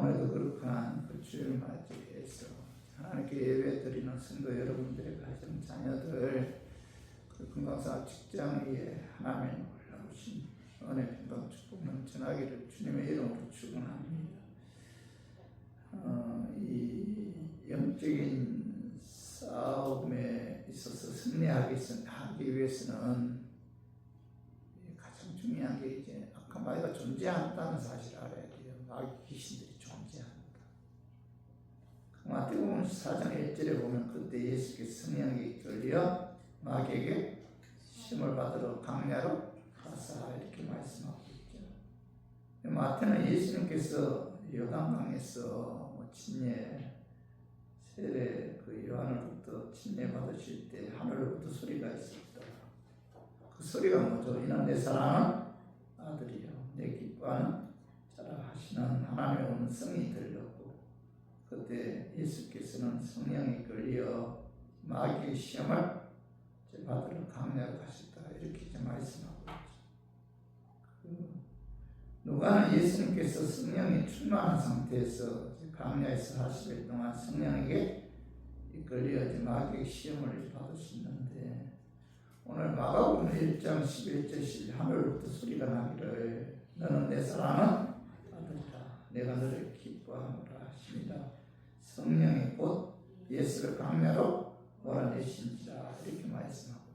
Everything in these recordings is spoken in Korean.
오늘도 거룩한 그 주일 맞이해서 하나님께 예배드리는 성도 여러분들의 가정 자녀들 그 건강사 직장 위에 하나님의 놀라우신 은혜 평강 축복 넘쳐나기를 주님의 이름으로 축원합니다. 이 영적인 싸움에 있어서 승리하기 위해서는 가장 중요한 게 이제 악한 마귀가 존재한다는 사실을 알아야 돼요. 마귀 귀신들이 존재한다. 마태복음 4장 1절에 보면 그때 예수께서 성령에게 끌려 마귀에게 시험을 받으러 광야로 가사 이렇게 말씀하고 있죠. 마태는 예수님께서 요단강에서 침례 세례 그 요한으로부터 침례 받으실 때 하늘로부터 소리가 있었다. 그 소리가 뭐죠? 이는 내 사랑하는 아들이요 내 기뻐하는 자라 하시는 하나님의 음성이 들렸고, 그때 예수께서는 성령에 끌려 마귀의 시험을 받으러 광야로 가셨다 이렇게 이제 말씀하고 있죠. 누가는 예수님께서 성령이 충만한 상태에서 광야에서 40일 동안 성령에게 이끌려 마귀의 시험을 받으셨는데, 오늘 마가복음 1장 11절 12 하늘로부터 소리가 나기를 너는 내 사랑하는 아들이다 내가 너를 기뻐하노라 하십니다. 성령이 곧 예수를 광야로 몰아내신지라 이렇게 말씀하고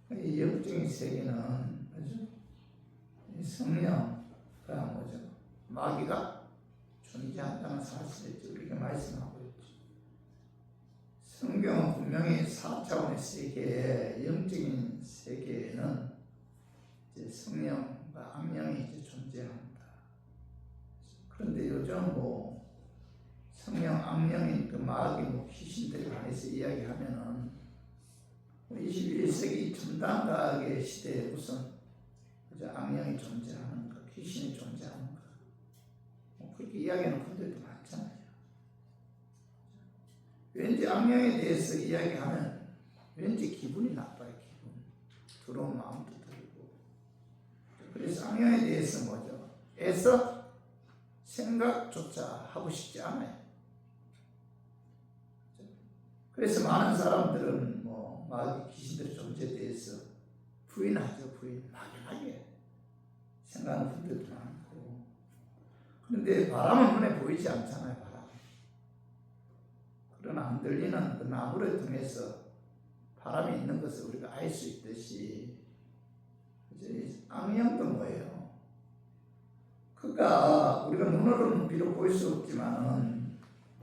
있죠. 이 영적인 세계는 뭐죠? 이 성령가 뭐죠? 마귀가 존재한다는 사실을 이렇게 말씀하고 있죠. 성경은 분명히 4차원의 세계에, 영적인 세계에는 이제 성령과 악령이 이제 존재한다. 그런데 요즘 성령, 악령인 그 마귀, 귀신들에 관해서 이야기하면은 21세기 첨단 과학의 시대에 무슨 악령이 존재하는가, 귀신이 존재하는가, 그렇게 이야기하는 분들도 많잖아요. 왠지 악령에 대해서 이야기하면 왠지 기분이 나빠요. 기분. 두려운 마음도 들고. 그래서 악령에 대해서 뭐죠? 애써 생각조차 하고 싶지 않아요. 그래서 많은 사람들은 마귀 귀신들의 존재에 대해서 부인하죠. 막연하게 생각하는 분들도 많고. 그런데 바람은 눈에 보이지 않잖아요. 바람. 그러나 안 들리는 그 나무를 통해서 바람이 있는 것을 우리가 알 수 있듯이, 이제 악령도 뭐예요? 그가 우리가 눈으로는 비록 보일 수 없지만은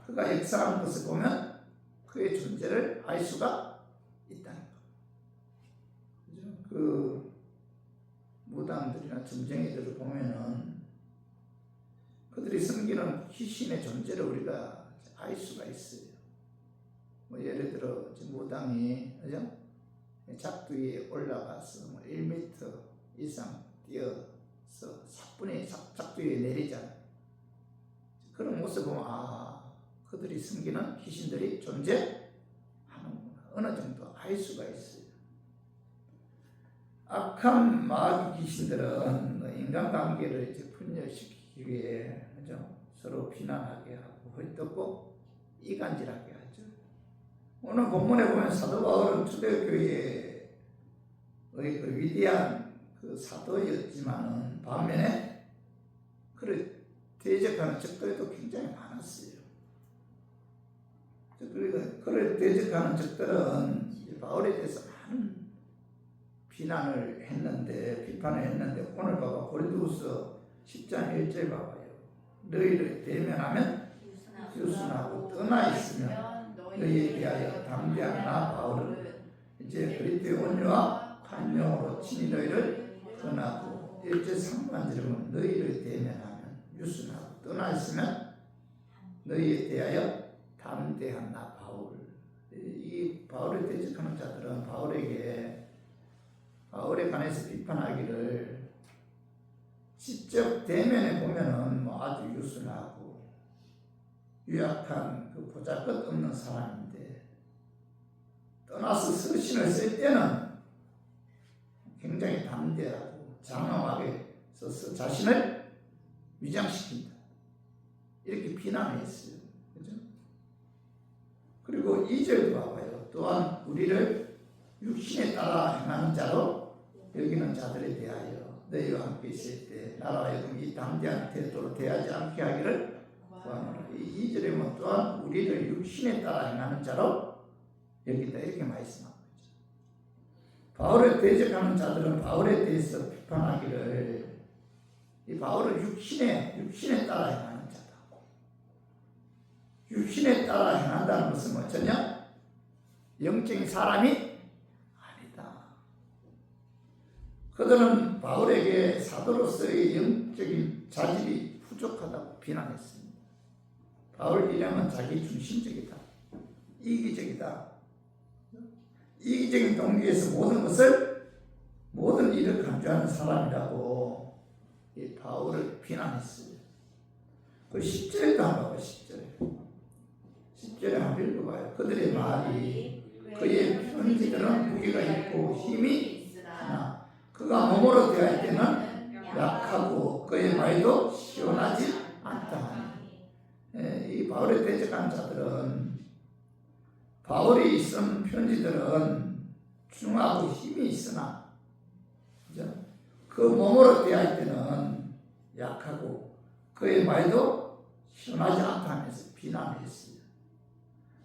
그가 역사하는 것을 보면 그의 존재를 알 수가 있다는 거. 그죠? 그 무당들이나 점쟁이들을 보면은 그들이 섬기는 귀신의 존재를 우리가 알 수가 있어요. 예를 들어 무당이 그죠? 작두에 올라가서 1m 이상 뛰어서 사뿐히 작두에 내리잖아요. 그런 모습을 보면 그들이 섬기는 귀신들이 존재하는구나, 어느 정도 알 수가 있어요. 악한 마귀 귀신들은 인간관계를 이제 분열시키기 위해 그죠? 서로 비난하게 하고 헐뜯고 이간질하게 하죠. 오늘 본문에 보면 사도 바울은 초대교회의 그 위대한 그 사도였지만은 반면에 그를 대적하는 적들도 굉장히 많았어요. 그러니까 그를 대적하는 적들은 바울에 대해서 많은 비판을 했는데 오늘 봐봐. 고린도후서 10장 1절 봐봐요. 너희를 대면하면 유순하고 떠나 있으면 너희에 대하여 담대한 나 바울은 이제 그리스도의 온유와 관용으로 친히 너희를 떠나고 1절 상반절은 너희를 대면하면 유순하고 떠나 있으면 너희에 대하여 담대한 나 바울. 이 바울을 대적하는 자들은 바울에 관해서 비판하기를 직접 대면에 보면은 아주 유순하고 유약한 그 보잘것없는 사람인데, 떠나서 서신을 쓸 때는 굉장히 담대하고 장엄하게 써서 자신을 위장시킨다. 비난했어요. 그죠? 그리고 2절도 봐봐요. 또한 우리를 육신에 따라 행하는 자로 여기는 자들에 대하여 너희와 함께 있을 때 나라와 하여금 이 담대한 태도로 대하지 않게 하기를 구하노라. 이 2절에 뭐 또한 우리를 육신에 따라 행하는 자로 여기다 이렇게 말씀하고 있죠. 바울을 대적하는 자들은 바울에 대해서 비판하기를 이 바울은 육신에 따라 행하는 자다. 육신에 따라 행한다는 것은 뭐냐? 영적인 사람이 아니다. 그들은 바울에게 사도로서의 영적인 자질이 부족하다고 비난했습니다. 바울 일행은 자기 중심적이다. 이기적이다. 이기적인 동기에서 모든 일을 강조하는 사람이라고 이 바울을 비난했어요. 그 10절에도 한번 봐봐. 10절에 한번 읽어봐요. 그들의 말이 그의 편지들은 무게가 있고 힘이 있으나 그가 몸으로 대할 때는 약하고 그의 말도 시원하지 않다. 이 바울에 대적한 자들은 바울이 쓴 편지들은 중하고 힘이 있으나 그죠? 그 몸으로 대할 때는 약하고 그의 말도 시원하지 않다면서 비난했어요.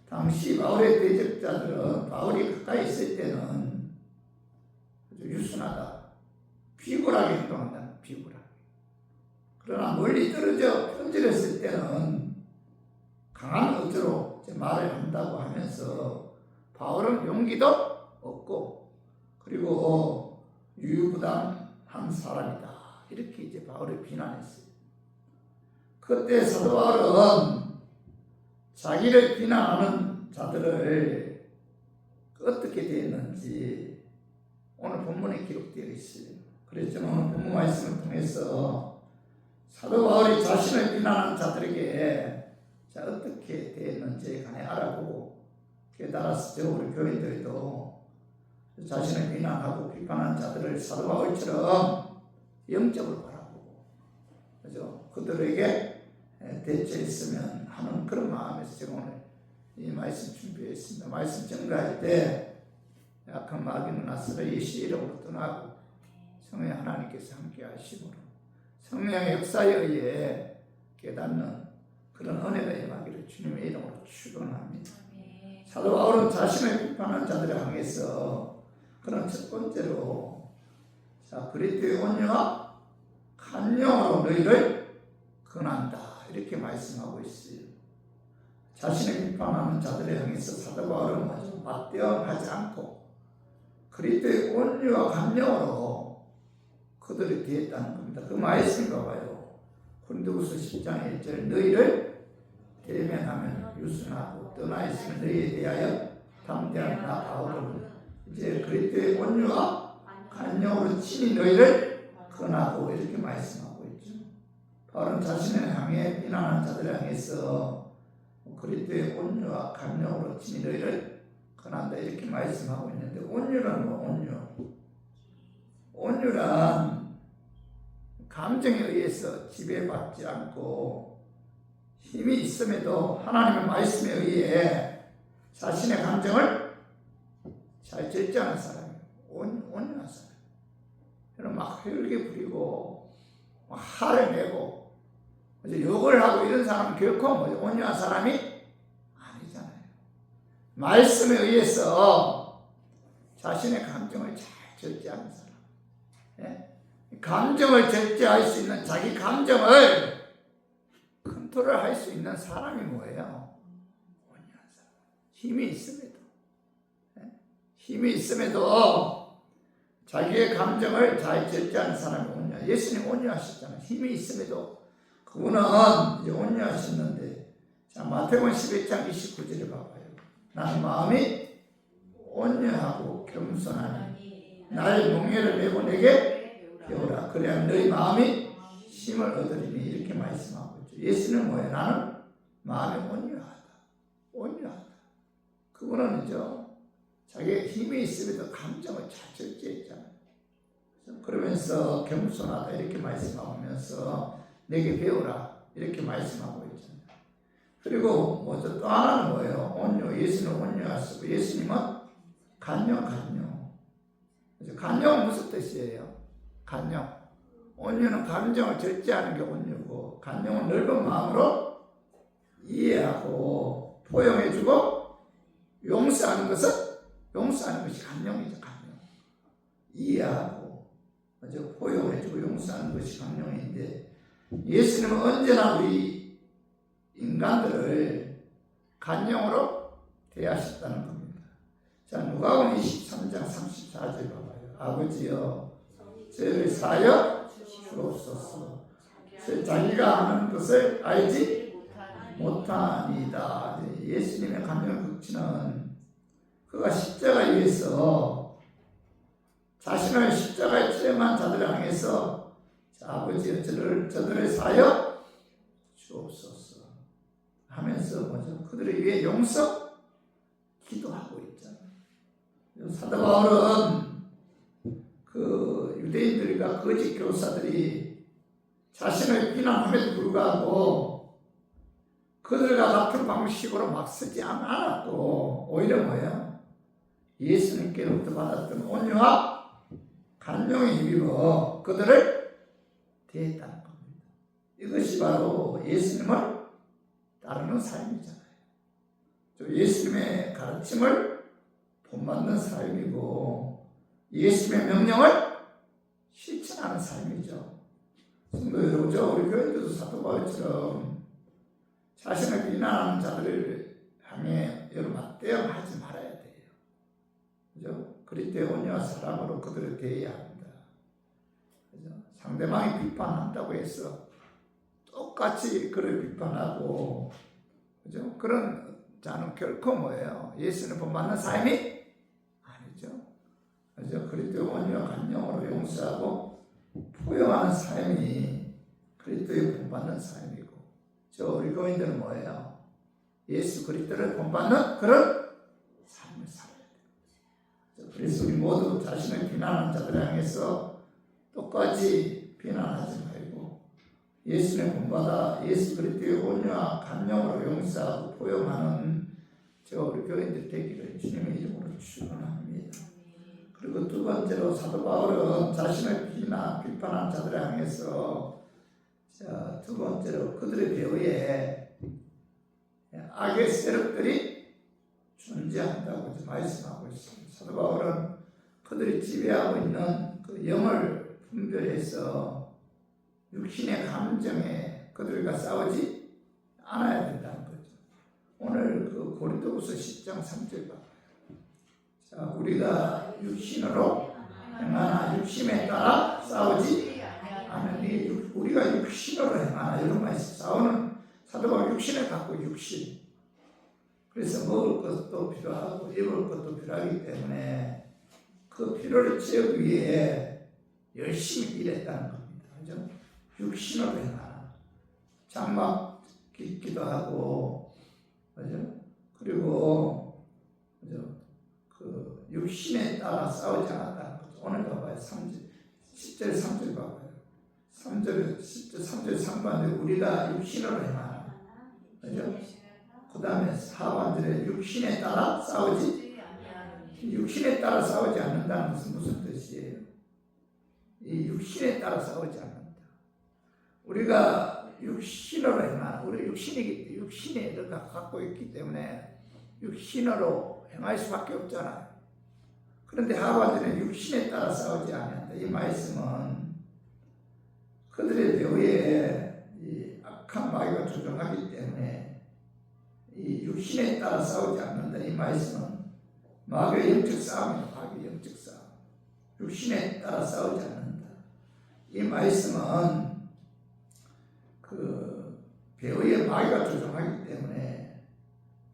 당시 바울의 대적자들은 바울이 가까이 있을 때는 유순하다, 비굴하게 행동한다. 비굴하게. 그러나 멀리 떨어져 편지를 쓸 때는 강한 어조로 말을 한다고 하면서 바울은 용기도 없고 그리고 유유부담한 사람이다. 이렇게 이제 바울을 비난했어요. 그때 사도 바울은 자기를 비난하는 자들을 어떻게 대했는지 오늘 본문에 기록되어 있어요. 그래서 오늘 본문 말씀을 통해서 사도 바울이 자신을 비난하는 자들에게 어떻게 대했는지에 관해 알아보고 깨달아서 우리 교인들도 자신을 비난하고 비판하는 자들을 사도 바울처럼 영적으로 바라보고 그죠? 그들에게 대처했으면 하는 그런 마음에서 제가 오늘 이 말씀 준비했습니다. 말씀 전가할 때 약한 마귀는 나스라 예수 이름으로 떠나고 성령 하나님께서 함께 하심으로 성령의 역사에 의해 깨닫는 그런 은혜가 임하기를 주님의 이름으로 축원합니다. 사도 바울은 자신을 비판하는 자들을 향해서 그런 첫 번째로 그리스도의 온유와 간용으로 너희를 권한다 이렇게 말씀하고 있어요. 자신을 비판하는 자들을 향해서 사도 바울은 맞대응하지 않고 그리스도의 온유와 간용으로 그들을 대했다는 겁니다. 그 말씀을 봐봐요. 고린도후서 10장 1절 너희를 대면하면 유순하고 떠나 있으면 너희에 대하여 담대한 나 바울은 이제 그리스도의 온유와 간용으로 친히 너희를 권하고 이렇게 말씀하고 있죠. 바울은 자신을 향해 비난하는 자들을 향해서 그리스도의 온유와 간용으로 친히 너희를 권한다 이렇게 말씀하고 있는데 온유란 뭐 온유란 감정에 의해서 지배받지 않고 힘이 있음에도 하나님의 말씀에 의해 자신의 감정을 잘 절제하는 사람이에요. 온유한 사람. 여러분 막 혈기 부리고 막 화를 내고 욕을 하고 이런 사람은 결코 온유한 사람이 아니잖아요. 말씀에 의해서 자신의 감정을 잘 절제하는 사람. 예? 감정을 절제할 수 있는 자기 감정을 컨트롤할 수 있는 사람이 뭐예요? 온유한 사람. 힘이 있음에도 자기의 감정을 잘 절제하는 사람이 온유한. 예수님 온유하셨잖아요. 힘이 있음에도 그분은 이제 온유하셨는데 자 마태복음 11장 29절을 봐봐요. 나는 마음이 온유하고 겸손하니 나의 몽해를 메고 내게 배우라. 그래야 너희 마음이 힘을 얻으리니 이렇게 말씀하고 있죠. 예수는 뭐예요? 나는 마음이 온유하다. 그분은요 자기의 힘이 있음에도 감정을 잘 절제했잖아요. 그러면서 겸손하다 이렇게 말씀하면서 내게 배우라 이렇게 말씀하고 있잖아요. 그리고 뭐죠? 또 하나는 뭐예요? 온유. 예수는 온유하시고 예수님은 간용. 간용은 무슨 뜻이에요? 간용. 온유는 감정을 절제하는 게 온유고, 간용은 넓은 마음으로 이해하고 포용해주고 용서하는 것이 간용이죠. 간용. 이해하고 포용해주고 용서하는 것이 간용인데, 예수님은 언제나 우리 인간들을 간용으로 대하셨다는 겁니다. 자, 누가복음 23장 34절 봐봐요. 아버지여, 저희를 사하여 주옵소서. 자기가 하는 것을 알지 못하니다. 예수님의 간증의 극치는 그가 십자가에 의해서 자신을 십자가에 치려만 자들을 향해서 아버지여 저들을 사하여 주옵소서 하면서 뭐죠? 그들을 위해 용서 기도하고 있잖아요. 사도 바울은 그 유대인들과 거짓 교사들이 자신을 비난함에도 불구하고 그들과 같은 방식으로 막 쓰지 않았고, 오히려 뭐예요? 예수님께로부터 받았던 온유와 간용에 힘입어 그들을 대했다는 겁니다. 이것이 바로 예수님을 따르는 삶이잖아요. 예수님의 가르침을 본받는 삶이고 예수님의 명령을 실천하는 삶이죠. 성도 여러분, 우리 교인들도 사도 바울처럼 자신을 비난하는 자들을 향해 여러분 대응하지 말아야 돼요. 그죠? 그리스도의 온유와 사랑으로 그들을 대해야 합니다. 그죠? 상대방이 비판한다고 해서 똑같이 그를 비판하고, 그죠? 그런 자는 결코 뭐예요? 예수를 본받는 삶이 아니죠. 그죠? 그리스도의 온유와 간용으로 용서하고 포용하는 삶이 그리스도의 본받는 삶이고, 우리 교인들은 뭐예요? 예수 그리스도를 본받는 그런 삶을 살아야 돼요. 그래서 우리 모두 자신을 비난하는 자들 향해서 똑같이 비난하지 말고 예수를 본받아 예수 그리스도의 온유와 간용으로 용서하고 포용하는 우리 교인들 되기를 주님의 이름으로 축원합니다. 그리고 두 번째로 사도 바울은 자신을 비판하는 자들을 향해서 두 번째로 그들의 배후에 악의 세력들이 존재한다고 말씀하고 있습니다. 사도 바울은 그들이 지배하고 있는 그 영을 분별해서 육신의 감정에 그들과 싸우지 않아야 된다는 거죠. 오늘 그 고린도후서 10장 3절 봐. 자, 우리가 육신으로 행하나 육심에 따라 싸우지 않으니, 우리가 육신으로 행하나 이런 말씀, 싸우는 사도 바울 육신을 갖고 육신. 그래서 먹을 것도 필요하고 입을 것도 필요하기 때문에 그 필요를 채우기 위해 열심히 일했다는 겁니다. 그죠? 육신으로 행하나. 장막 깃기도 하고, 그죠? 그리고, 그죠? 그 육신에 따라 싸우지 않았다는 거죠. 오늘 봐봐요. 10절 3절 봐봐요. 3절 10절 3절 상반절에 우리가 육신으로 행하나. 그죠? 그 다음에 하반절에 육신에 따라 싸우지, 육신에 따라 싸우지 않는다는 것은 무슨 뜻이에요? 이 육신에 따라 싸우지 않는다. 우리가 육신으로 행하나. 우리 육신에 내가 갖고 있기 때문에 육신으로 행할 수밖에 없잖아요. 그런데 하반절에 육신에 따라 싸우지 않는다. 이 말씀은 그들의 배후에 이 악한 마귀가 조종하기 때문에 이 육신에 따라 싸우지 않는다. 이 말씀은 마귀의 영적 싸움이에요. 마귀의 영적 싸움. 육신에 따라 싸우지 않는다. 이 말씀은 그 배후에 마귀가 조종하기 때문에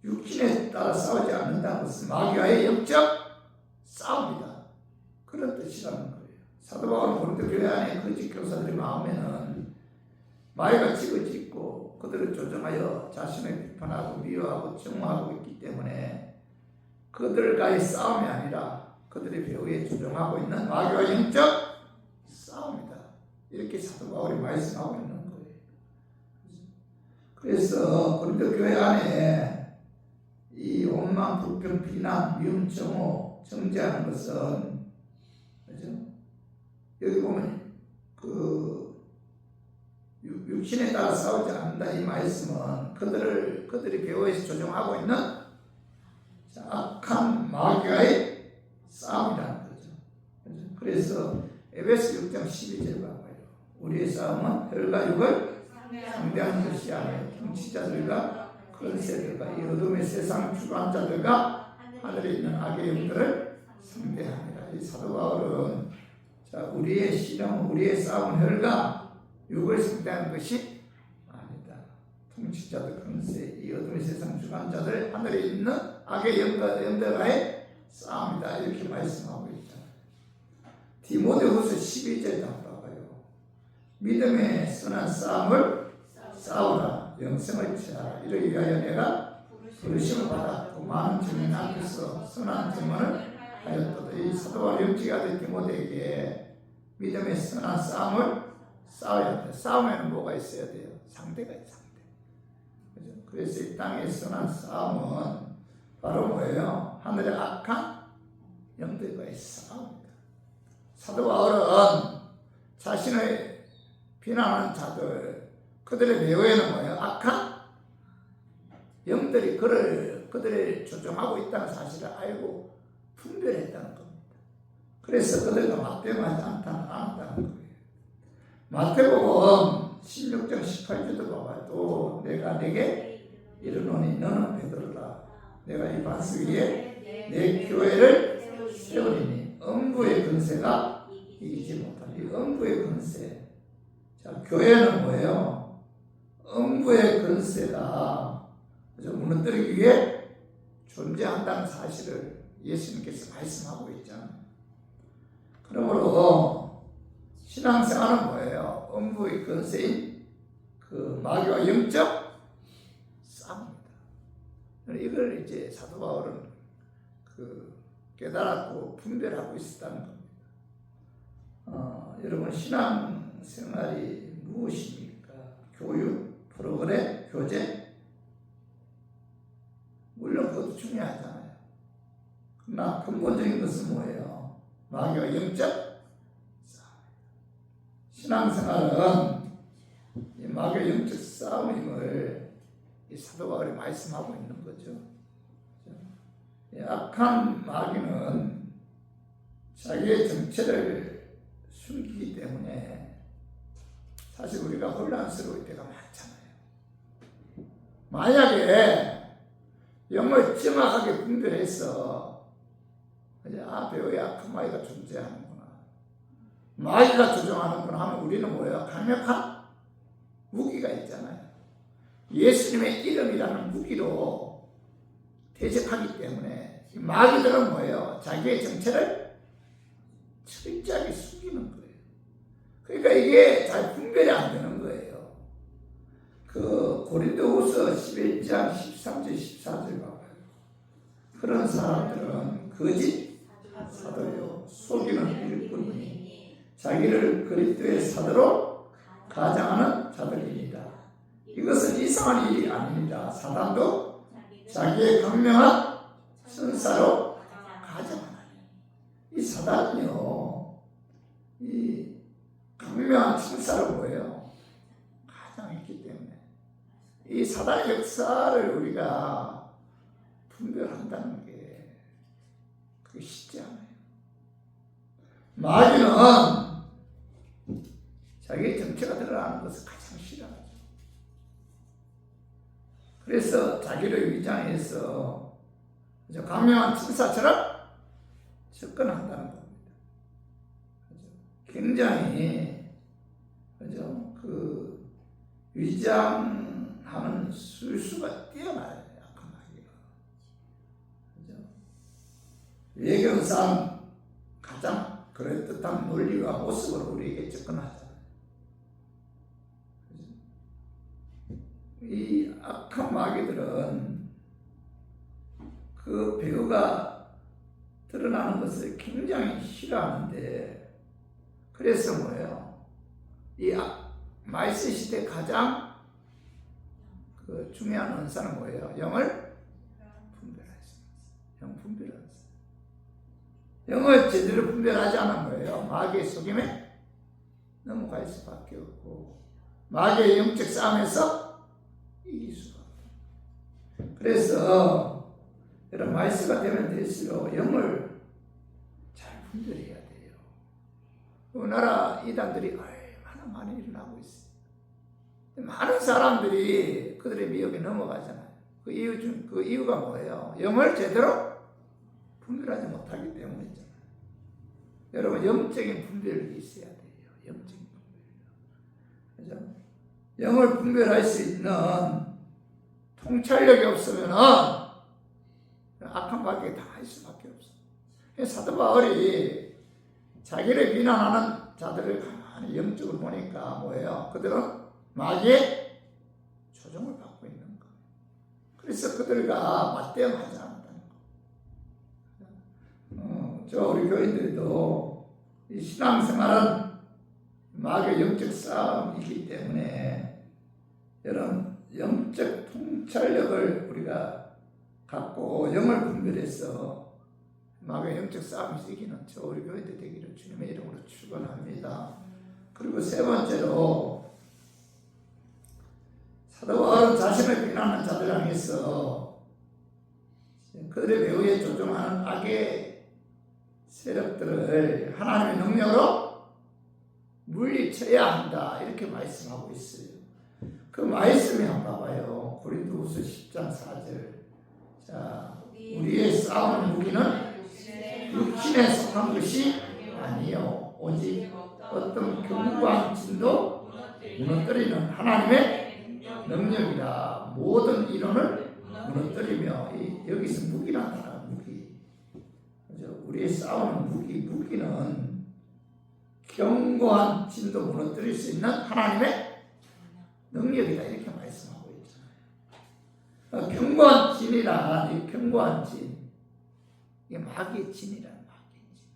육신에 따라 싸우지 않는다는 것은 마귀와의 영적 싸움이다. 그런 뜻이라는 거예요. 사도 바울은 고린도 교회 안에 거짓 교사들의 마음에는 마귀가 찍어짓고 그들을 조종하여 자신을 비판하고 미워하고 정죄하고 있기 때문에 그들과의 싸움이 아니라 그들의 배후에 조종하고 있는 마귀와 영적 싸움이다. 이렇게 사도 바울이 말씀하고 있는 거예요. 그래서 고린도 교회 안에 이 원망, 불평, 비난, 미움, 정오, 정죄하는 것은, 그죠? 여기 보면 그 육신에 따라 싸우지 않는다 이 말씀은 그들이 배후에서 조종하고 있는 악한 마귀와의 싸움이라는 거죠. 그래서 에베소 6장 12절 봐봐요. 우리의 싸움은 혈과 육을 상대하는 것이 아니라 통치자들과 권세들과 이 어둠의 세상 주관자들과 하늘에 있는 악의 영들을 상대합니다. 이 사도 바울은 우리의 신앙은 우리의 싸움은 혈과 육을 상대하는 것이 아니다. 통치자들, 권세, 이 어둠의 세상 주관자들, 하늘에 있는 악의 영들과의 싸움이다. 이렇게 말씀하고 있잖아요. 디모데후서 12절 봐봐요. 믿음의 선한 싸움을 싸우라. 영생을 취하라. 이러기 위하여 내가 부르심을 받았고 많은 증인 앞에서 선한 증언을 하였도다. 이 사도와 영지가 된 디모데에게 믿음의 선한 싸움을 싸워야 돼요. 싸움에는 뭐가 있어야 돼요? 상대가 있어요. 상대. 그죠? 그래서 이 땅의 선한 싸움은 바로 뭐예요? 하늘의 악한 영들과의 싸움입니다. 사도 바울은 자신을 비난하는 자들, 그들의 배후에는 뭐예요? 악한 영들이 그들을 조종하고 있다는 사실을 알고 분별했다는 겁니다. 그래서 그들과 맞대응하지 않았다는 거예요. 마태복음 16장 18절도 봐봐요. 또 내가 내게 이르노니 너는 베드로라. 내가 이 반석 위에 내 교회를 세우리니 음부의 권세가 이기지 못하니. 이 음부의 권세. 자, 교회는 뭐예요? 음부의 권세가 무너뜨리기 위해 존재한다는 사실을 예수님께서 말씀하고 있잖아요. 그러므로 신앙생활은 뭐예요? 음부의 권세인 그 마귀와 영적 싸움입니다. 이걸 이제 사도 바울은 깨달았고 분별하고 있었다는 겁니다. 여러분 신앙생활이 무엇입니까? 교육, 프로그램, 교재? 물론 그것도 중요하잖아요. 그러나 근본적인 것은 뭐예요? 마귀와 영적 싸움. 신앙생활은 이 마귀와 영적 싸움임을 이 사도 바울이 말씀하고 있는 거죠. 악한 마귀는 자기의 정체를 숨기기 때문에 사실 우리가 혼란스러울 때가 많잖아요. 만약에 영을 정확하게 분별해서 배우의 악한 마귀가 존재하는구나, 마귀가 조종하는구나 하면 우리는 뭐예요? 강력한 무기가 있잖아요. 예수님의 이름이라는 무기로 대적하기 때문에 마귀들은 뭐예요? 자기의 정체를 철저하게 숨기는 거예요. 그러니까 이게 잘 분별이 안 되는 거예요. 고린도후서 11장 13절 14절 봐봐요. 그런 사람들은 거짓 사도요 속이는 일꾼이니 자기를 그리스도의 사도로 가장하는 자들입니다. 이것은 이상한 일이 아닙니다. 사단도 자기의 강명한 선사로 가장하나니. 이 사단이요, 이 강명한 천사로 뭐예요? 가장했기 때문에 이 사단의 역사를 우리가 분별한다는 게 그게 쉽지 않아요. 마귀는 자기의 정체가 드러나는 것을 가장 싫어하죠. 그래서 자기를 위장해서 강명한 천사처럼 접근한다는 겁니다. 굉장히 위장하는 술수가 뛰어나요. 약한 마귀가. 외경상 가장 그럴듯한 논리와 모습으로 우리에게 접근하잖아요. 이 악한 마귀들은 그 배우가 드러나는 것을 굉장히 싫어하는데, 그래서 뭐예요? 이 말세 시대 가장 그 중요한 은사는 뭐예요? 영을 분별하시. 영 분별하시. 영을 제대로 분별하지 않은 거예요. 마귀의 속임에 넘어갈 수밖에 없고 마귀의 영적 싸움에서 이길 수밖에 없고. 그래서 여러분 말씀가 되면 될수록 영을 잘 분별해야 돼요. 우리나라 이단들이 얼마나 많이 일어나고 있어요. 많은 사람들이 그들의 미혹에 넘어가잖아요. 그 이유가 뭐예요? 영을 제대로 분별하지 못하기 때문이잖아요. 여러분 영적인 분별이 있어야 돼요. 영적인 분별. 그죠? 영을 분별할 수 있는 통찰력이 없으면 악한 밖에 다 할 수밖에 없어요. 사도 바울이 자기를 비난하는 자들을 가만히 영적으로 보니까 뭐예요? 그들은 마귀의 조종을 받고 있는 거예요. 그래서 그들과 맞대응하지 않았다는 거예요. 저 우리 교인들도 이 신앙생활은 마귀의 영적 싸움이기 때문에 여러분 영적 통찰력을 우리가 갖고 영을 분별해서 마귀의 영적 싸움에서 이기는 저 우리 교인들 되기를 주님의 이름으로 축원합니다. 그리고 세 번째로 사도 바울은 자신을 비난하는 자들 향해서 그들의 배후에 조종하는 악의 세력들을 하나님의 능력으로 물리쳐야 한다 이렇게 말씀하고 있어요. 그 말씀이 한번 봐봐요. 고린도후서 10장 4절. 자, 우리의 싸우는 무기는 육신에 속한 것이 아니요 오직 어떤 견고한 진도 무너뜨리는 하나님의 능력이라. 모든 이론을 무너뜨리며 여기서 무기란 단어 무기. 우리의 싸우는 무기는 견고한 진도 무너뜨릴 수 있는 하나님의 능력이다 이렇게 말씀하고 있잖아요. 견고한 진이란 이 견고한 진 이게 마귀의 진이란 마귀의 진.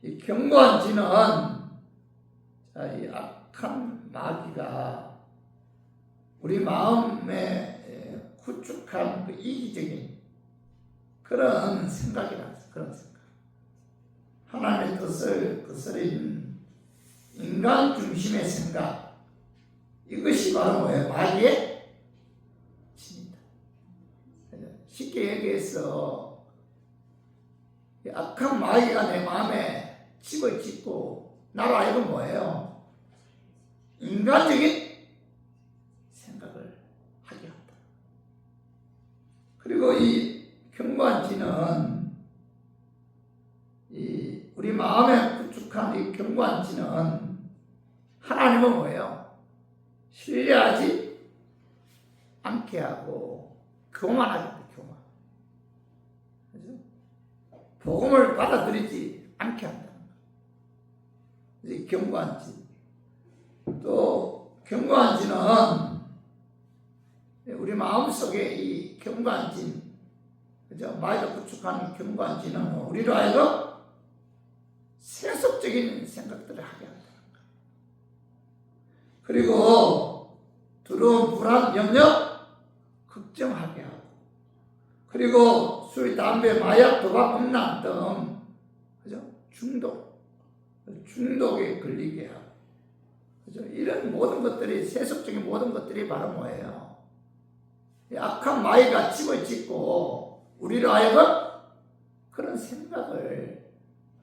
이 견고한 진은 이 악한 마귀가 우리 마음에 구축한 그 이기적인 그런 생각이라 그런 생각. 하나님의 뜻을 거스린 인간 중심의 생각. 이것이 바로 뭐예요? 마귀의 진이다. 쉽게 얘기해서 악한 마귀가 내 마음에 집을 짓고 나로 하여금 뭐예요? 인간적인 생각을 하게 한다. 그리고 이 견고한 진은 우리 마음에 구축한 이 견고한 진은 하나님은 뭐예요? 신뢰하지 않게 하고 교만하게 합니다. 교만. 그죠? 복음을 받아들이지 않게 한다는 거예요. 이 견고한 진. 또 견고한 진은 우리 마음속에 이 견고한 진, 그죠? 마귀가 구축하는 견고한 진은 우리로 하여금 세속적인 생각들을 하게 한다는 거예요. 그리고 두려움, 불안, 염려, 걱정하게 하고, 그리고 술, 담배, 마약, 도박, 음란 등, 그죠? 중독에 걸리게 하고, 그죠? 이런 모든 것들이, 세속적인 모든 것들이 바로 뭐예요? 악한 마귀가 집을 짓고, 우리로 하여금 그런 생각을,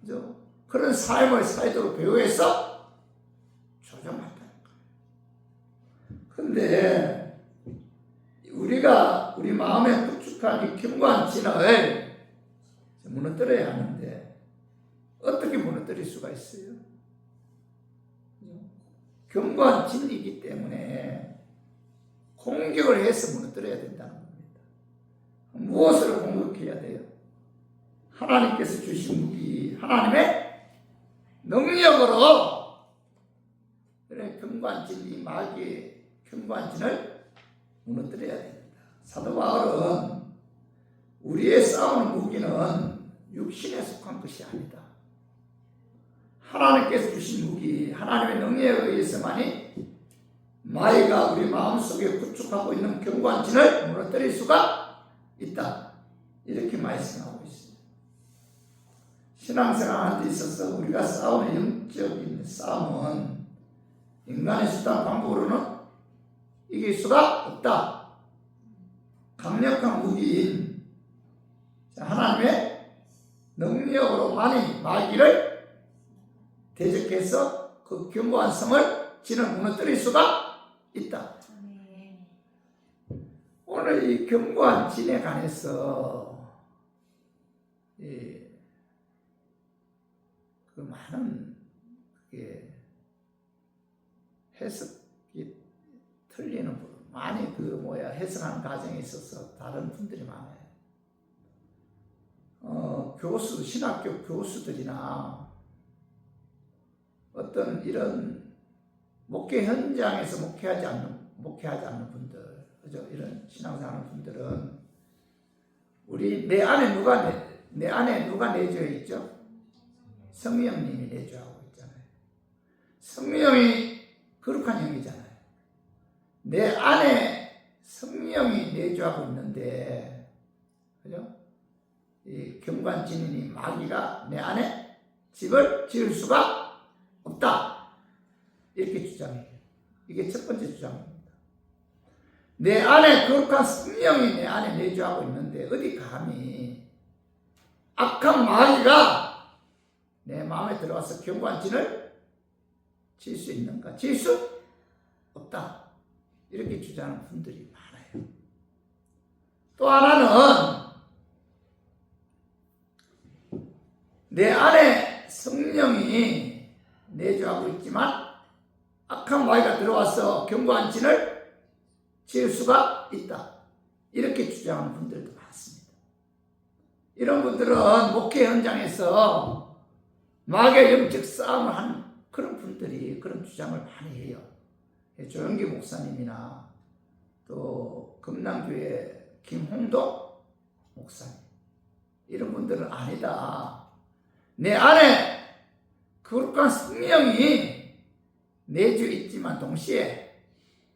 그죠? 그런 삶을 살도록 배우해서 조정한다는 거예요. 근데 우리가 우리 마음에 구축한 이 견고한 진을 무너뜨려야 하는데 어떻게 무너뜨릴 수가 있어요? 견고한 진이기 때문에 공격을 해서 무너뜨려야 된다는 겁니다. 무엇으로 공격해야 돼요? 하나님께서 주신 무기, 하나님의 능력으로 그래 견고한 진, 이 마귀의 견고한 진을 무너뜨려야 됩니다. 사도 바울은 우리의 싸우는 무기는 육신에 속한 것이 아니다. 하나님께서 주신 무기, 하나님의 능력에 의해서만이 마귀가 우리 마음속에 구축하고 있는 견고한 진을 무너뜨릴 수가 있다. 이렇게 말씀하고 있습니다. 신앙생활하는 데 있어서 우리가 싸우는 영적인 싸움은 인간의 수단 방법으로는 이길 수가 없다. 강력한 무기인 하나님의 능력으로 많이 마귀를 대적해서 그 견고한 성을 진을 무너뜨릴 수가 있다. 오늘 이 견고한 진에 관해서 그 많은 해석이 틀리는 분, 많이 해석하는 과정에 있어서 다른 분들이 많아요. 신학교 교수들이나 어떤 이런 목회 현장에서 목회하지 않는 분들, 그죠? 이런 신앙생활하는 분들은 내 안에 누가 내주어 있죠? 성령님이 내주하고 있잖아요. 성령이 거룩한 영이잖아요. 내 안에 성령이 내주하고 있는데, 그죠? 이 경관진인이 마귀가 내 안에 집을 지을 수가 없다. 이렇게 주장해요. 이게 첫 번째 주장입니다. 내 안에 거룩한 성령이 내 안에 내주하고 있는데 어디 감히 악한 마귀가 내 마음에 들어와서 경관진을 지을 수 있는가? 지을 수 없다. 이렇게 주장하는 분들이 많아요. 또 하나는 내 안에 성령이 내주하고 있지만 악한 마귀가 들어와서 견고한 진을 지을 수가 있다. 이렇게 주장하는 분들도 많습니다. 이런 분들은 목회 현장에서 마귀의 영적 싸움을 하는 그런 분들이 그런 주장을 많이 해요. 조영기 목사님이나 또 금남교회 김홍도 목사님, 이런 분들은 아니다. 내 안에 거룩한 성령이 내주에 있지만 동시에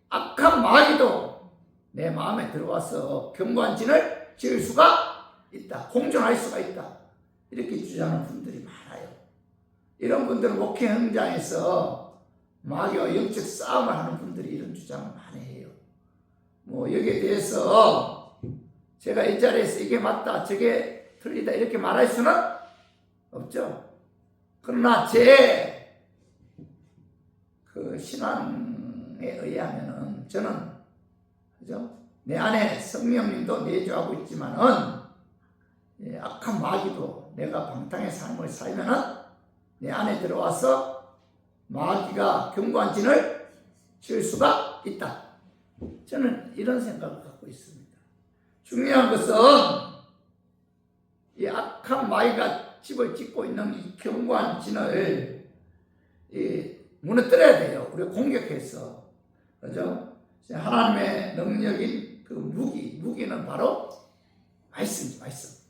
악한 마귀도 내 마음에 들어와서 견고한 진을 지을 수가 있다. 공존할 수가 있다. 이렇게 주장하는 분들이 많아요. 이런 분들은 목회 현장에서 마귀와 영적 싸움을 하는 분들이 이런 주장을 많이 해요. 여기에 대해서 제가 이 자리에서 이게 맞다, 저게 틀리다 이렇게 말할 수는 없죠. 그러나 제 신앙에 의하면은 저는, 그죠? 내 안에 성령님도 내주하고 있지만은 악한 마귀도 내가 방탕의 삶을 살면은 내 안에 들어와서 마귀가 견고한 진을 지을 수가 있다. 저는 이런 생각을 갖고 있습니다. 중요한 것은 이 악한 마귀가 집을 짓고 있는 이 견고한 진을 무너뜨려야 돼요. 우리가 공격해서. 그죠? 하나님의 능력인 그 무기는 바로 말씀이죠, 말씀.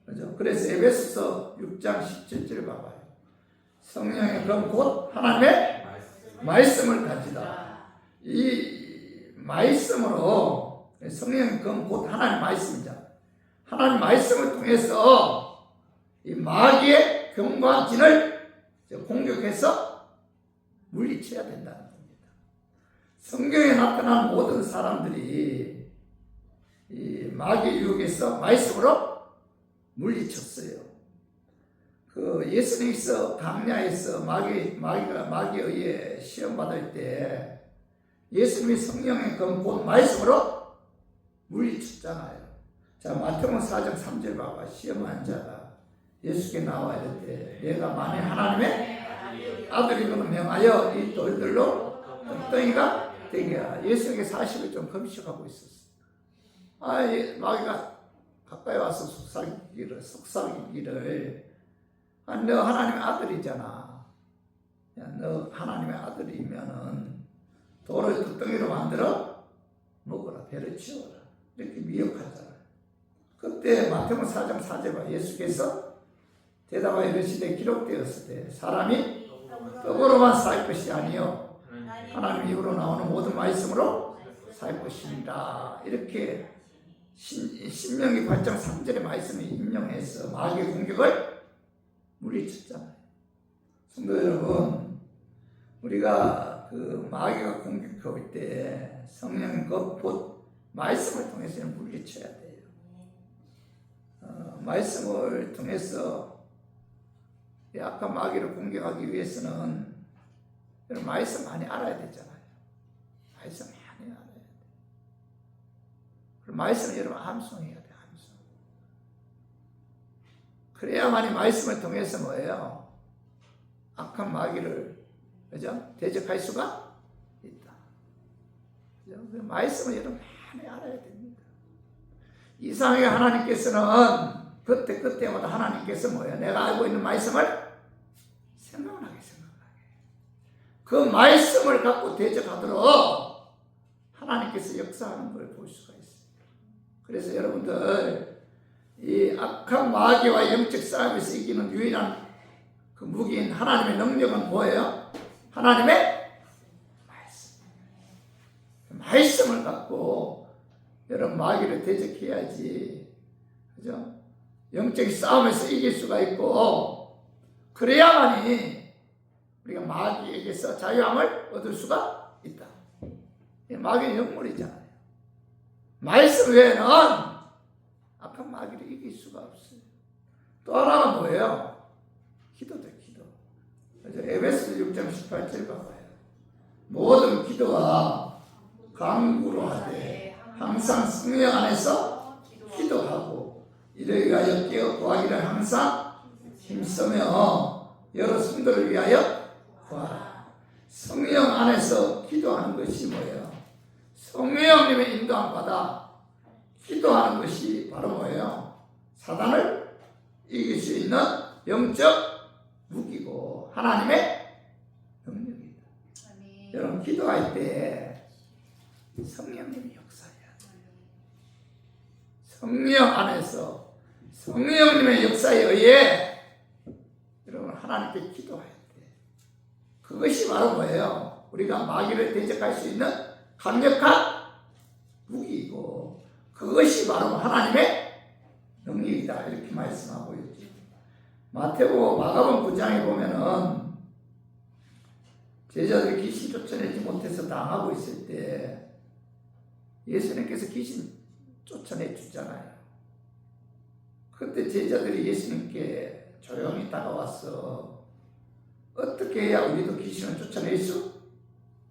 그죠? 그래서 에베소서 6장 17절을 봐봐요. 성령의 검 곧 하나님의 말씀을 가지다. 이 말씀으로, 성령의 검 곧 하나님의 말씀이죠. 하나님 말씀을 통해서 이 마귀의 견고한 진을 공격해서 물리쳐야 된다는 겁니다. 성경에 나타난 모든 사람들이 이 마귀의 유혹에서 말씀으로 물리쳤어요. 예수님께서 강야에서 마귀에 의해 시험 받을 때 예수님이 성령의 곧 말씀으로 물리쳤잖아요. 자, 마태복음 4장 3절 봐봐. 시험한 자가 예수께 나와 이르되 내가 만일 하나님의 아들이거든 명하여 이 돌들로 덩덩이가 되게 하라. 예수에게 40일 좀 금식하고 있었어. 마귀가 가까이 와서 속삭이기를 너 하나님의 아들이잖아. 너 하나님의 아들이면은 돌을 덩덩이로 만들어 먹어라. 배를 채워라. 이렇게 미혹하잖아. 그때 마태복음 4장 4절 봐. 예수께서 대답하여 이르시되 기록되었을 때 사람이 떡으로만 살 것이 아니요 하나님 입으로 나오는 모든 말씀으로 살 것입니다. 이렇게 신명기 8장 3절의 말씀을 인용해서 마귀의 공격을 물리쳤잖아요. 성도 여러분, 우리가 그 마귀가 공격할 때 성령 곧 말씀을 통해서 물리쳐야 돼요. 말씀을 통해서 약한 마귀를 공격하기 위해서는 여러분 말씀 많이 알아야 되잖아요. 말씀 많이 알아야 돼요. 그리고 말씀을 여러분 암송해야 돼요. 암송. 그래야만이 말씀을 통해서 뭐예요? 악한 마귀를 그죠? 대적할 수가 있다. 그죠? 그 말씀을 여러분 많이 알아야 됩니다. 이상하게 하나님께서는 그때마다 하나님께서 뭐예요? 내가 알고 있는 말씀을 생각나게. 그 말씀을 갖고 대적하도록 하나님께서 역사하는 걸 볼 수가 있습니다. 그래서 여러분들 이 악한 마귀와 영적 싸움에서 이기는 유일한 그 무기인 하나님의 능력은 뭐예요? 하나님의 말씀. 말씀을 갖고 여러분 마귀를 대적해야지, 그죠? 영적 싸움에서 이길 수가 있고, 그래야만이 우리가 마귀에게서 자유함을 얻을 수가 있다. 마귀는 영물이잖아요. 말씀 외에는 악한 마귀를 이길 수가 없어요. 또 하나가 뭐예요? 기도죠, 기도. 에베소서 6장 18절 봐봐요. 모든 기도와 간구로 하되 항상 성령 안에서 기도하고 이를 위하여 깨어 구하기를 항상 힘쓰며 여러 성도를 위하여 성령 안에서 기도하는 것이 뭐예요? 성령님의 인도함 받아 기도하는 것이 바로 뭐예요? 사단을 이길 수 있는 영적 무기고 하나님의 능력이다. 여러분 기도할 때 성령님이 역사해야 돼요. 성령 안에서 성령님의 역사에 의해 여러분 하나님께 기도해야 돼요. 그것이 바로 뭐예요? 우리가 마귀를 대적할 수 있는 강력한 무기이고 그것이 바로 하나님의 능력이다. 이렇게 말씀하고 있죠. 마태복음 마가복음 9장에 보면은 제자들이 귀신 쫓아내지 못해서 당하고 있을 때 예수님께서 귀신 쫓아내 주잖아요. 그때 제자들이 예수님께 조용히 다가와서 어떻게 해야 우리도 귀신을 쫓아낼 수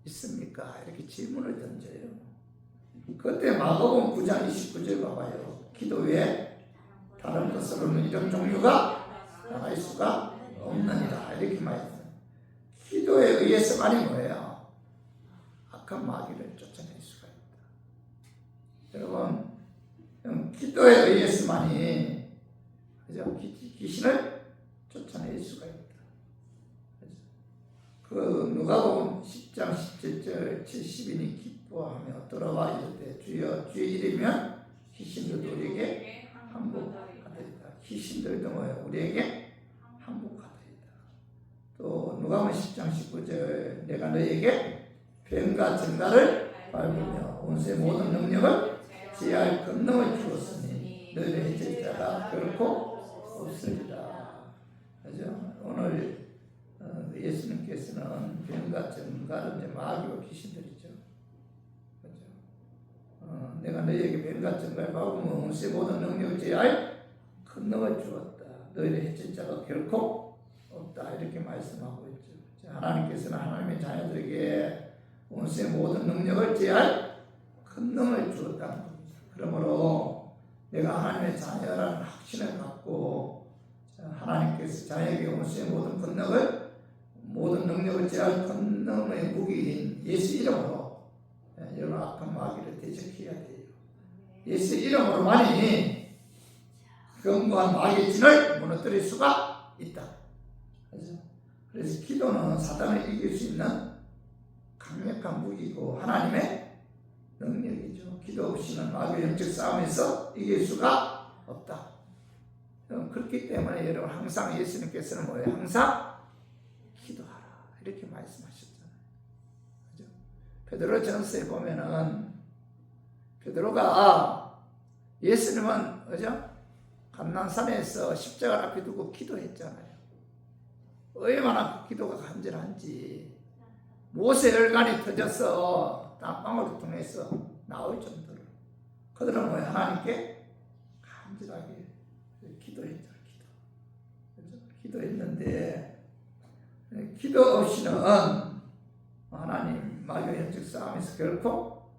있습니까? 이렇게 질문을 던져요. 그때 마가복음 9장 29절 봐봐요. 기도 외에 다른 것으로는 이런 종류가 나갈 수가 없느니라. 이렇게 말해요. 기도에 의해서만이 뭐예요? 악한 마귀를 쫓아낼 수가 있다. 여러분, 기도에 의해서만이 그죠? 귀신을 쫓아낼 수가 있다. 그 누가복음 10장 17절 70인이 기뻐하며 돌아와 이르되 주여 주의 이름이면 귀신들도 우리에게 항복하리이다. 귀신들도 뭐예요? 우리에게 항복하리이다. 또 누가복음 10장 19절 내가 너에게 뱀과 증가를 밟으며 온수의 모든 능력을 제할 권능을 주었으니 너희를 해칠 자가 결코 없으리라. 그죠? 오늘 예수님께서는 뱀과 증가를 이제 마귀와 귀신들이죠. 그죠? 내가 너희에게 뱀과 증가를 밟으며 온수의 모든 능력을 제할 권능을 주었다. 너희를 해칠 자가 결코 없다. 이렇게 말씀하고 있죠. 하나님께서는 하나님의 자녀들에게 온수의 모든 능력을 제할 권능을 주었다는 겁니다. 그러므로 내가 하나님의 자녀라는 확신을 갖고 하나님께서 자녀에게 온수의 모든 능력을 제할 권능의 무기인 예수 이름으로 여러분 악한 마귀를 대적해야 돼요. 예수 이름으로만이 견고한 마귀의 진을 무너뜨릴 수가 있다. 그래서 기도는 사단을 이길 수 있는 강력한 무기고 하나님의 능력이죠. 기도 없이는 마귀의 영적 싸움에서 이길 수가 없다. 그렇기 때문에 여러분 항상 예수님께서는 뭐예요? 항상 기도하라 이렇게 말씀하셨잖아요. 그죠? 베드로 전서에 보면은 베드로가 예수님은 그죠? 감난산에서 십자가를 앞에 두고 기도했잖아요. 얼마나 그 기도가 간절한지 모세 열간이 터져서 땅방울을 통해서 나올 정도로 그들은 뭐예요? 하나님께 간절하게 기도했죠. 기도했는데 기도 없이는 하나님 마귀와 영적 싸움에서 결코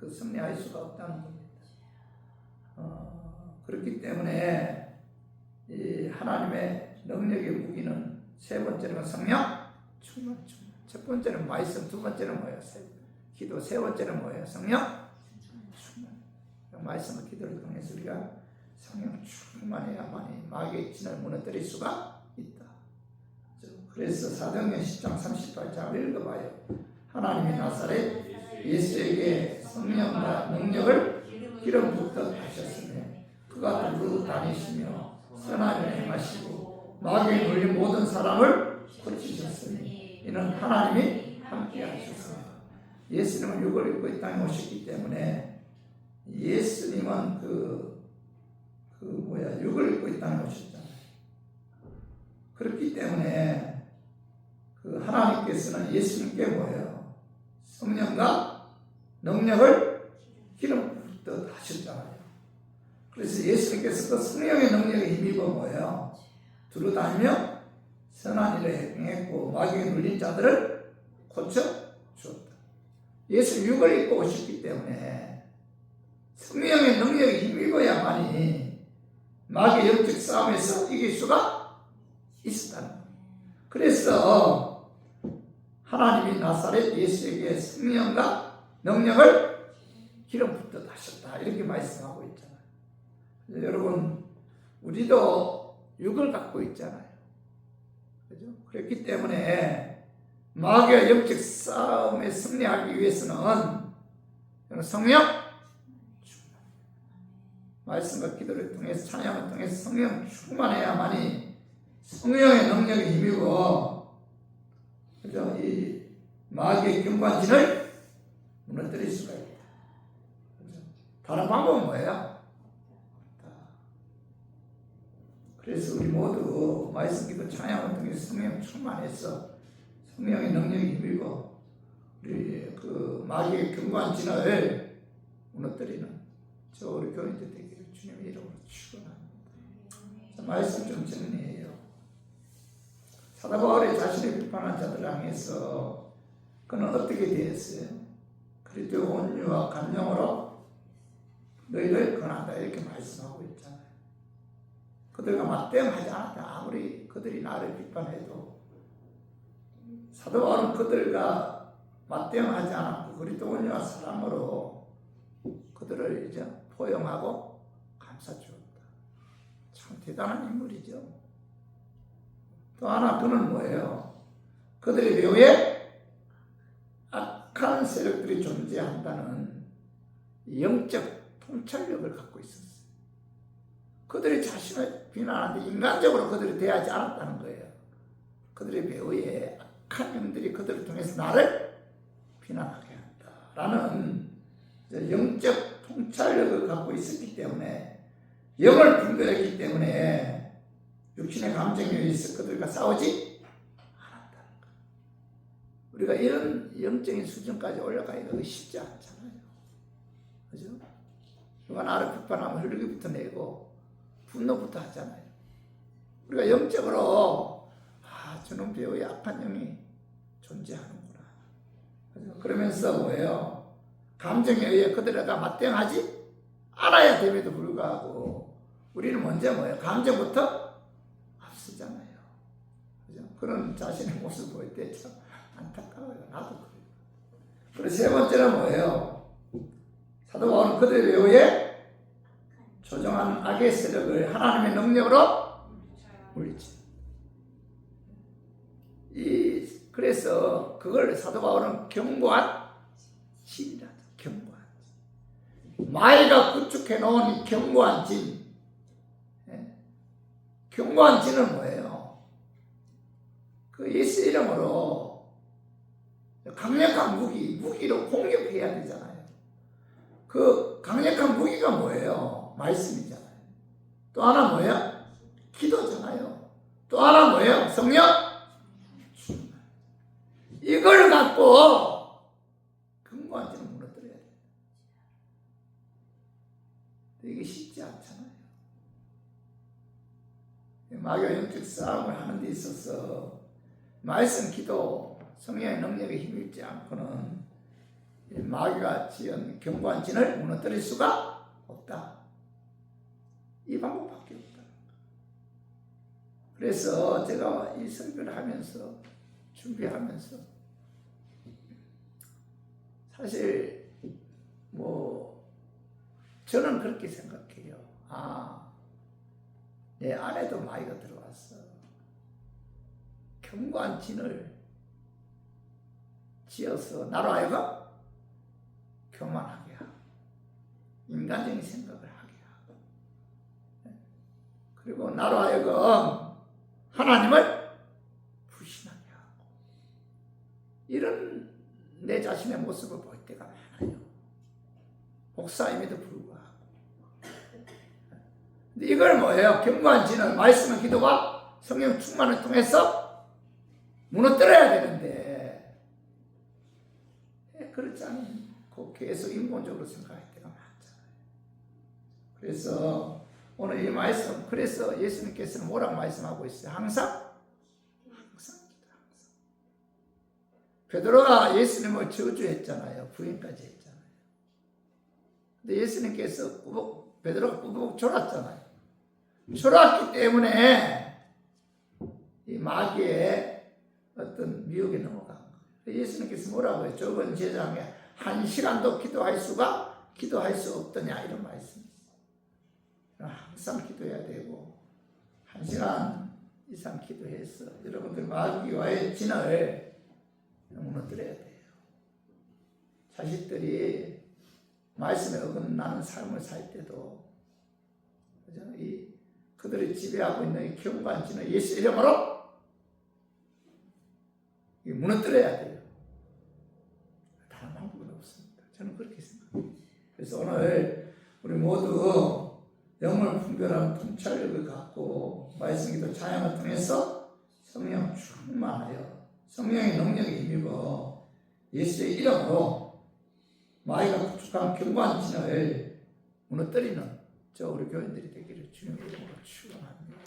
승리할 수가 없다는 겁니다. 그렇기 때문에 이 하나님의 능력의 무기는 세 번째는 성령 충만. 첫 번째는 말씀, 두 번째는 뭐예요? 기도, 세 번째는 뭐예요? 성령 충만. 말씀과 기도를 통해서 우리가 성령 충만해야만이 마귀의 진을 무너뜨릴 수가 있다. 그래서 사도행전 10장 38장을 읽어봐요. 하나님이 나사렛 예수에게 성령과 능력을 기름 붓듯 하셨으며 그가 두루 다니시며 선한 일을 행하시고 마귀에 눌린 모든 사람을 고치셨으니 이는 하나님이 함께 하셨습니다. 예수님은 육을 입고 이 땅에 오셨기 때문에 예수님은 육을 입고 이 땅에 오셨잖아요. 그렇기 때문에 하나님께서는 예수님께 뭐예요? 성령과 능력을 기름 붓듯 하셨잖아요. 그래서 예수님께서 그 성령의 능력에 힘입어 뭐예요? 두루 다니며 선한 일을 행했고 마귀에 눌린 자들을 고쳐 주었다. 예수 육을 입고 오셨기 때문에 성령의 능력에 힘입어야만이 마귀의 영적 싸움에서 이길 수가 있었다는 거예요. 그래서 하나님이 나사렛 예수에게 성령과 능력을 기름 붓듯 하셨다. 이렇게 말씀하고 있잖아요. 여러분, 우리도 육을 갖고 있잖아요. 그죠? 그렇기 때문에 마귀와 영적 싸움에 승리하기 위해서는 성령 말씀과 기도를 통해서 찬양을 통해서 성령 충만해야만이 성령의 능력에 힘입어 그죠? 이 마귀의 경관진을 무너뜨릴 수가 있다. 그죠? 다른 방법은 뭐예요? 그래서 우리 모두 말씀 기도 찬양을 통해서 성령 충만해서 성령의 능력에 힘입어 우리 마귀의 경관진을 무너뜨리는 우리 교인들 되기를 주님의 이름으로 축원합니다. 말씀 좀 정리해요. 사도 바울이 자신을 비판한 자들을 향해서 그는 어떻게 대했어요? 그리스도의 온유와 감정으로 너희를 권한다 이렇게 말씀하고 있잖아요. 그들과 맞대응하지 않았다. 아무리 그들이 나를 비판해도 사도 바울은 그들과 맞대응하지 않았고 그리스도 온유와 사랑으로 그들을 이제 포용하고 감싸주었다. 참 대단한 인물이죠. 또 하나 그는 뭐예요? 그들의 배후에 악한 세력들이 존재한다는 영적 통찰력을 갖고 있었어요. 그들이 자신을 비난하는데 인간적으로 그들이 대하지 않았다는 거예요. 그들의 배후에 악한 영들이 그들을 통해서 나를 비난하게 한다라는 영적 통찰력을 갖고 있었기 때문에 영을 분별했기 때문에 육신의 감정에 의해서 그들과 싸우지 않았다는 거예요. 우리가 이런 영적인 수준까지 올라가기가 쉽지 않잖아요. 그죠? 누가 나를 비판하면 혈기부터 내고 분노부터 하잖아요. 우리가 영적으로 저놈 배우의 악한 영이 존재하는구나. 그죠? 그러면서 뭐예요? 감정에 의해 그들과 맞대응하지 않아야 됨에도 불구하고 우리는 먼저 뭐예요? 감정부터 앞서잖아요. 그죠? 그런 자신의 모습 볼 때 참 안타까워요. 나도 그래요. 그리고 세 번째는 뭐예요? 사도 바울은 그들의 외우에 조정한 악의 세력을 하나님의 능력으로 물리치. 그래서 그걸 사도 바울은 견고한 진이라. 견고한 진. 마귀가 구축해 놓은 이 견고한 진. 견고한 진은 뭐예요? 그 예수 이름으로 강력한 무기로 공격해야 되잖아요. 그 강력한 무기가 뭐예요? 말씀이잖아요. 또 하나 뭐예요? 기도잖아요. 또 하나 뭐예요? 성령? 이걸 갖고 근거한지는 무너뜨려야 돼요. 이게 쉽지 않잖아요. 마귀와 영적 싸움을 하는 데 있어서 말씀, 기도, 성령의 능력에 힘입지 않고는 마귀가 지은 견고한 진을 무너뜨릴 수가 없다. 이 방법밖에 없다. 그래서 제가 이 설교를 하면서 준비하면서 사실 저는 그렇게 생각해요. 내 안에도 마귀가 들어왔어. 견고한 진을 지어서 나로 하여금 교만하게 하고 인간적인 생각을 하게 하고 그리고 나로 하여금 하나님을 불신하게 하고 이런 내 자신의 모습을 볼 때가 많아요. 목사임에도 불구하고. 근데 이걸 뭐예요? 견고한 진을 말씀과 기도와 성령 충만을 통해서 무너뜨려야 되는데 그렇지 않고 계속 인본적으로 생각할 때가 많잖아요. 그래서 오늘 이 말씀, 그래서 예수님께서는 뭐라고 말씀하고 있어요? 항상 기도, 항상. 베드로가 예수님을 저주했잖아요. 부인까지 했잖아요. 근데 예수님께서 베드로가 꾸벅 졸았잖아요. 졸았기 때문에 이 마귀의 어떤 미혹에 넘어간 거예요. 예수님께서 뭐라고 해요? 좁은 제장에 1시간도 기도할 수 없더냐 이런 말씀이 있어요. 항상 기도해야 되고 1시간 이상 기도해서 여러분들 마귀와의 진을 무너뜨려야 돼요. 자식들이 말씀에 어긋나는 삶을 살 때도 그들이 지배하고 있는 이 견고한 진을 예수 이름으로 무너뜨려야 돼요. 다른 방법은 없습니다. 저는 그렇게 생각해요. 그래서 오늘 우리 모두 영을 분별하는 통찰력을 갖고 말씀기도 찬양을 통해서 성령 충만하여 성령의 능력에 힘입어 예수의 이름으로 마귀가 구축한 견고한 진을 무너뜨리는 저 우리 교인들이 되기를 주님의 이름으로 축원합니다.